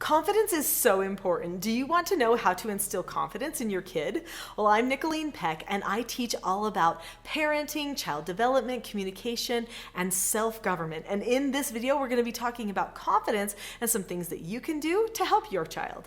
Confidence is so important. Do you want to know how to instill confidence in your kid? Well, I'm Nicolene Peck, and I teach all about parenting, child development, communication, and self-government. And in this video, we're going to be talking about confidence and some things that you can do to help your child.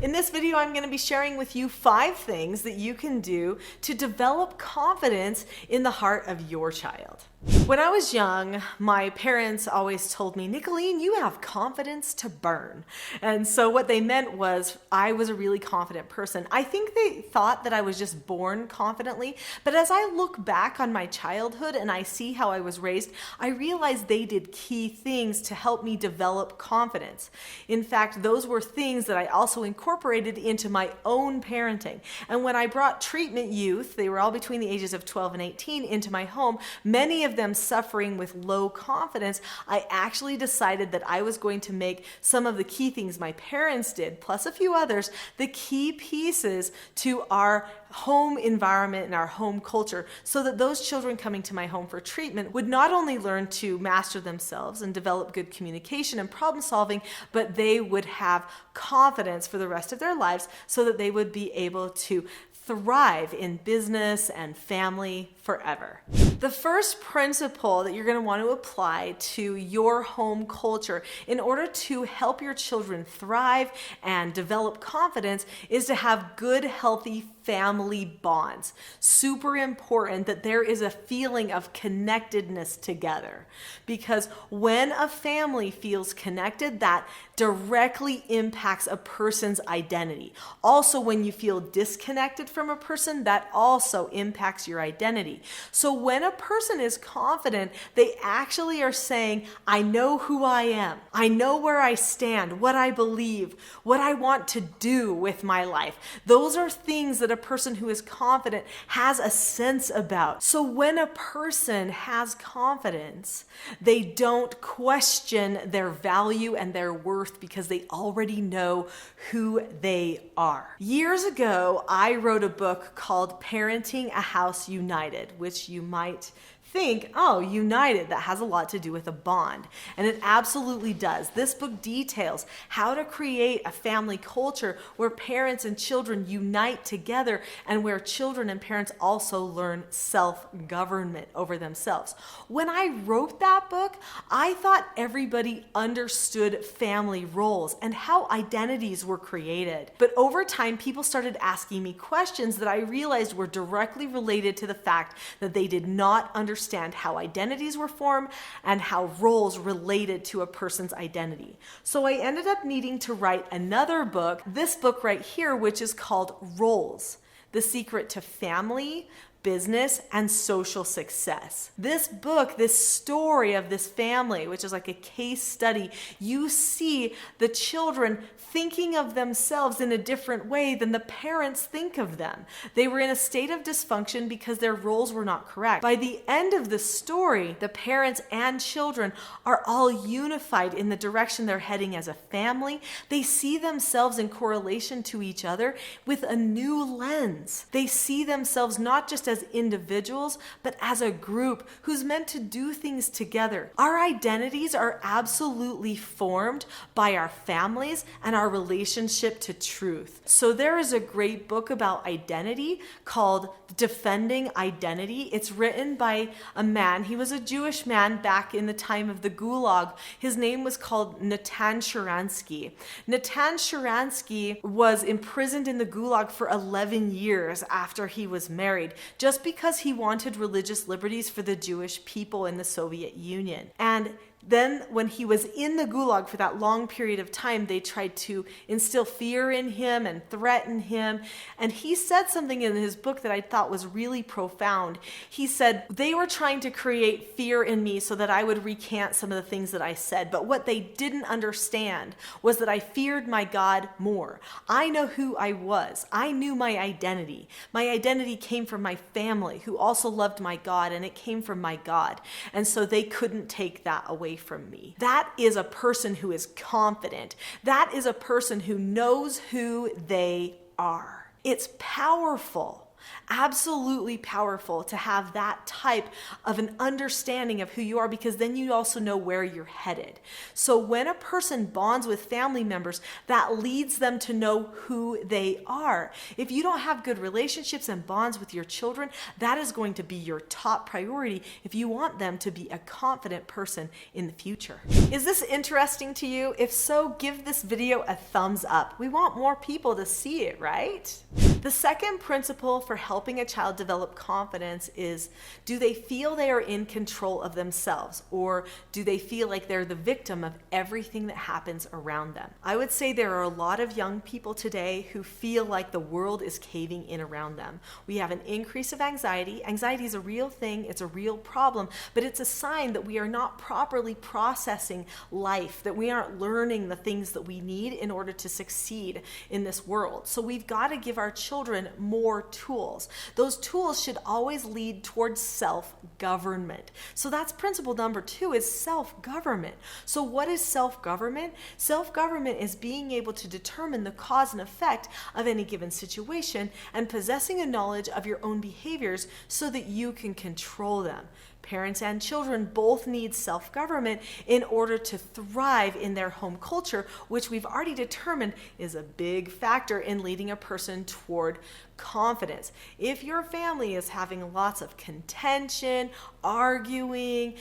In this video, I'm going to be sharing with you 5 things that you can do to develop confidence in the heart of your child. When I was young, my parents always told me, Nicolene, you have confidence to burn. And so what they meant was I was a really confident person. I think they thought that I was just born confidently, but as I look back on my childhood and I see how I was raised, I realize they did key things to help me develop confidence. In fact, those were things that I also incorporated into my own parenting. And when I brought treatment youth, they were all between the ages of 12 and 18, into my home, many of them suffering with low confidence, I actually decided that I was going to make some of the key things my parents did, plus a few others, the key pieces to our home environment and our home culture, so that those children coming to my home for treatment would not only learn to master themselves and develop good communication and problem solving, but they would have confidence for the rest of their lives so that they would be able to thrive in business and family forever. The first principle that you're going to want to apply to your home culture in order to help your children thrive and develop confidence is to have good, healthy family bonds. Super important that there is a feeling of connectedness together, because when a family feels connected, that directly impacts a person's identity. Also, when you feel disconnected from a person, that also impacts your identity. So when a person is confident, they actually are saying, I know who I am. I know where I stand, what I believe, what I want to do with my life. Those are things that a person who is confident has a sense about. So when a person has confidence, they don't question their value and their worth because they already know who they are. Years ago, I wrote a book called Parenting a House United, which you might think, oh, united, that has a lot to do with a bond. And it absolutely does. This book details how to create a family culture where parents and children unite together and where children and parents also learn self-government over themselves. When I wrote that book, I thought everybody understood family roles and how identities were created. But over time, people started asking me questions that I realized were directly related to the fact that they did not understand how identities were formed and how roles related to a person's identity. So I ended up needing to write another book, this book right here, which is called Roles: The Secret to Family, Business, and Social Success. This book, this story of this family, which is like a case study, you see the children thinking of themselves in a different way than the parents think of them. They were in a state of dysfunction because their roles were not correct. By the end of the story, the parents and children are all unified in the direction they're heading as a family. They see themselves in correlation to each other with a new lens. They see themselves not just as individuals, but as a group who's meant to do things together. Our identities are absolutely formed by our families and our relationship to truth. So there is a great book about identity called Defending Identity. It's written by a man. He was a Jewish man back in the time of the Gulag. His name was called Natan Sharansky. Natan Sharansky was imprisoned in the Gulag for 11 years after he was married, just because he wanted religious liberties for the Jewish people in the Soviet Union. And then when he was in the Gulag for that long period of time, they tried to instill fear in him and threaten him. And he said something in his book that I thought was really profound. He said, they were trying to create fear in me so that I would recant some of the things that I said. But what they didn't understand was that I feared my God more. I know who I was. I knew my identity. My identity came from my family, who also loved my God, and it came from my God. And so they couldn't take that away from me. That is a person who is confident. That is a person who knows who they are. It's powerful. Absolutely powerful to have that type of an understanding of who you are, because then you also know where you're headed. So when a person bonds with family members, that leads them to know who they are. If you don't have good relationships and bonds with your children, that is going to be your top priority if you want them to be a confident person in the future. Is this interesting to you? If so, give this video a thumbs up. We want more people to see it, right? The second principle for helping a child develop confidence is, do they feel they are in control of themselves, or do they feel like they're the victim of everything that happens around them? I would say there are a lot of young people today who feel like the world is caving in around them. We have an increase of anxiety. Anxiety is a real thing, it's a real problem, but it's a sign that we are not properly processing life, that we aren't learning the things that we need in order to succeed in this world. So we've got to give our children more tools. Those tools should always lead towards self-government. So that's principle number 2, is self-government. So what is self-government? Self-government is being able to determine the cause and effect of any given situation and possessing a knowledge of your own behaviors so that you can control them. Parents and children both need self-government in order to thrive in their home culture, which we've already determined is a big factor in leading a person toward confidence. If your family is having lots of contention, arguing,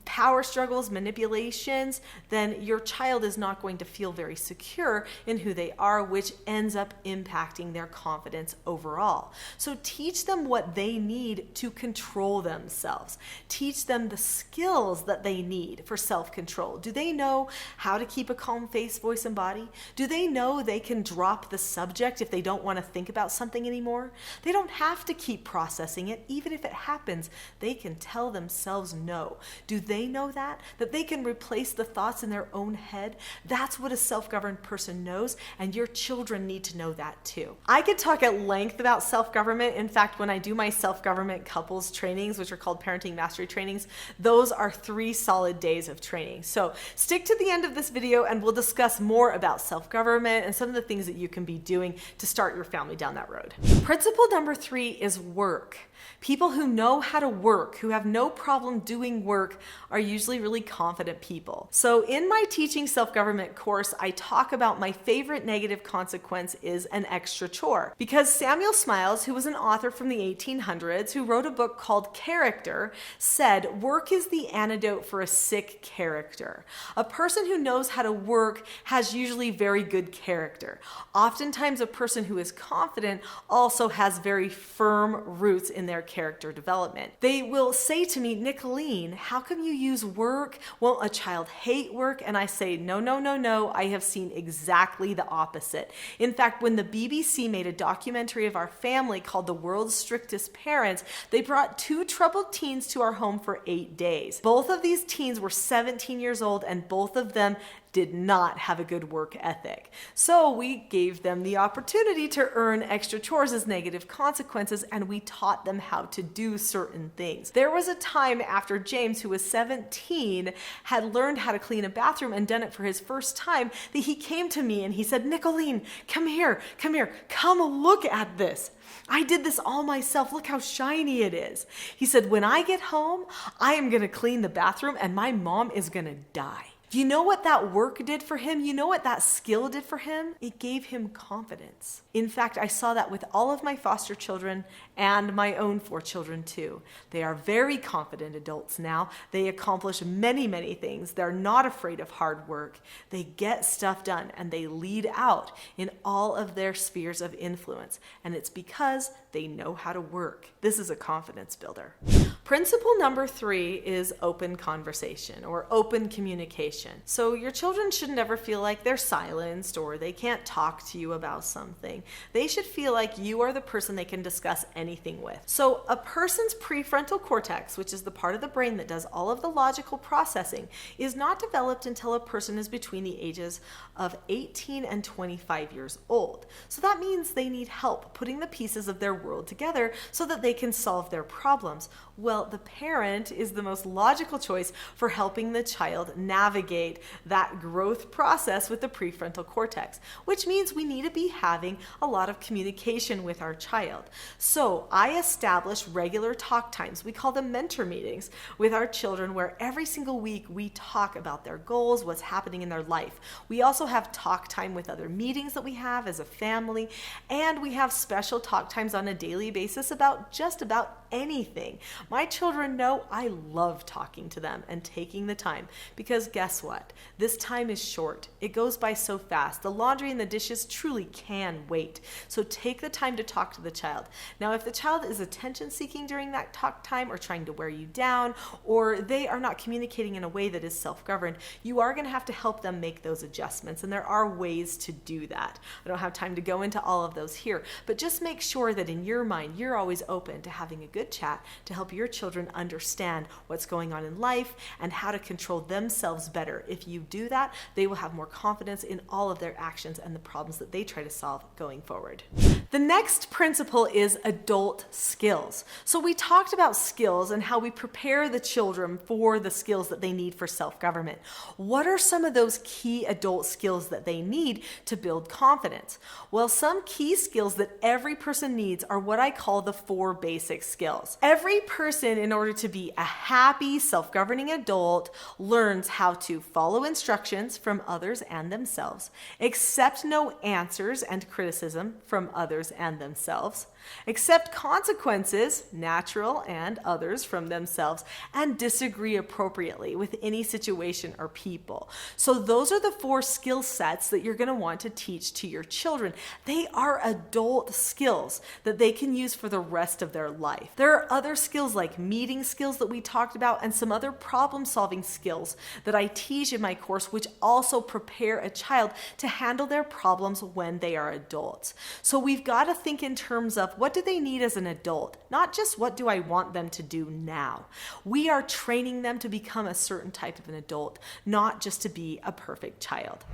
power struggles, manipulations, then your child is not going to feel very secure in who they are, which ends up impacting their confidence overall. So teach them what they need to control themselves. Teach them the skills that they need for self-control. Do they know how to keep a calm face, voice, and body? Do they know they can drop the subject if they don't want to think about something anymore? They don't have to keep processing it. Even if it happens, they can tell themselves no. Do they know that? That they can replace the thoughts in their own head? That's what a self-governed person knows, and your children need to know that too. I could talk at length about self-government. In fact, when I do my self-government couples trainings, which are called parenting mastery trainings, those are 3 solid days of training. So stick to the end of this video and we'll discuss more about self-government and some of the things that you can be doing to start your family down that road. Principle number 3 is work. People who know how to work, who have no problem doing work, are usually really confident people. So in my Teaching Self-Government course, I talk about my favorite negative consequence is an extra chore. Because Samuel Smiles, who was an author from the 1800s, who wrote a book called Character, said, work is the antidote for a sick character. A person who knows how to work has usually very good character. Oftentimes, a person who is confident also has very firm roots in their character development. They will say to me, Nicolene, how come you use work? Won't a child hate work? And I say, no, no, no, no. I have seen exactly the opposite. In fact, when the BBC made a documentary of our family called The World's Strictest Parents, they brought 2 troubled teens to our home for 8 days. Both of these teens were 17 years old, and both of them did not have a good work ethic. So we gave them the opportunity to earn extra chores as negative consequences, and we taught them how to do certain things. There was a time after James, who was 17, had learned how to clean a bathroom and done it for his first time, that he came to me and he said, Nicolene, come here, come look at this. I did this all myself. Look how shiny it is. He said, when I get home, I am going to clean the bathroom and my mom is going to die. Do you know what that work did for him? You know what that skill did for him? It gave him confidence. In fact, I saw that with all of my foster children and my own 4 children too. They are very confident adults now. They accomplish many, many things. They're not afraid of hard work. They get stuff done and they lead out in all of their spheres of influence. And it's because they know how to work. This is a confidence builder. Principle number 3 is open conversation or open communication. So your children should never feel like they're silenced or they can't talk to you about something. They should feel like you are the person they can discuss anything with. So a person's prefrontal cortex, which is the part of the brain that does all of the logical processing, is not developed until a person is between the ages of 18 and 25 years old. So that means they need help putting the pieces of their world together so that they can solve their problems. Well, Well, the parent is the most logical choice for helping the child navigate that growth process with the prefrontal cortex, which means we need to be having a lot of communication with our child. So I establish regular talk times. We call them mentor meetings with our children, where every single week we talk about their goals, what's happening in their life. We also have talk time with other meetings that we have as a family, and we have special talk times on a daily basis about just about anything. My children know I love talking to them and taking the time, because guess what? This time is short. It goes by so fast. The laundry and the dishes truly can wait. So take the time to talk to the child. Now, if the child is attention seeking during that talk time, or trying to wear you down, or they are not communicating in a way that is self-governed, you are going to have to help them make those adjustments. And there are ways to do that. I don't have time to go into all of those here, but just make sure that in your mind, you're always open to having a good chat to help your children understand what's going on in life and how to control themselves better. If you do that, they will have more confidence in all of their actions and the problems that they try to solve going forward. The next principle is adult skills. So we talked about skills and how we prepare the children for the skills that they need for self-government. What are some of those key adult skills that they need to build confidence? Well, some key skills that every person needs are what I call the 4 basic skills. Every person, in order to be a happy, self-governing adult, learns how to follow instructions from others and themselves, accept no answers and criticism from others and themselves, accept consequences, natural and others, from themselves, and disagree appropriately with any situation or people. So those are the 4 skill sets that you're going to want to teach to your children. They are adult skills that they can use for the rest of their life. There are other skills like meeting skills that we talked about, and some other problem-solving skills that I teach in my course, which also prepare a child to handle their problems when they are adults. So we've got to think in terms of, what do they need as an adult? Not just what do I want them to do now. We are training them to become a certain type of an adult, not just to be a perfect child.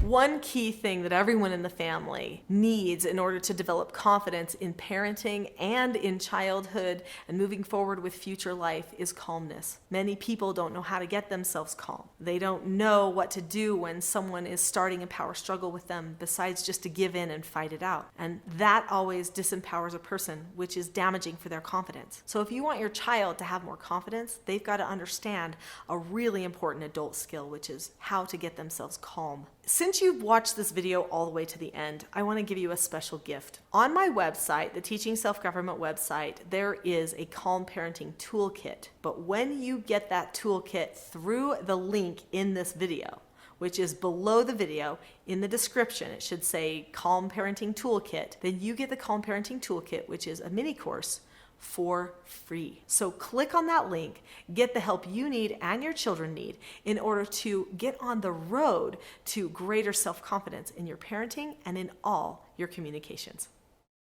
One key thing that everyone in the family needs in order to develop confidence in parenting and in childhood and moving forward with future life is calmness. Many people don't know how to get themselves calm. They don't know what to do when someone is starting a power struggle with them, besides just to give in and fight it out. And that always disempowers a person, which is damaging for their confidence. So if you want your child to have more confidence, they've got to understand a really important adult skill, which is how to get themselves calm. Since you've watched this video all the way to the end, I want to give you a special gift. On my website, the Teaching Self-Government website, there is a Calm Parenting Toolkit. But when you get that toolkit through the link in this video, which is below the video in the description, it should say Calm Parenting Toolkit, then you get the Calm Parenting Toolkit, which is a mini course, for free. So click on that link, get the help you need and your children need in order to get on the road to greater self-confidence in your parenting and in all your communications.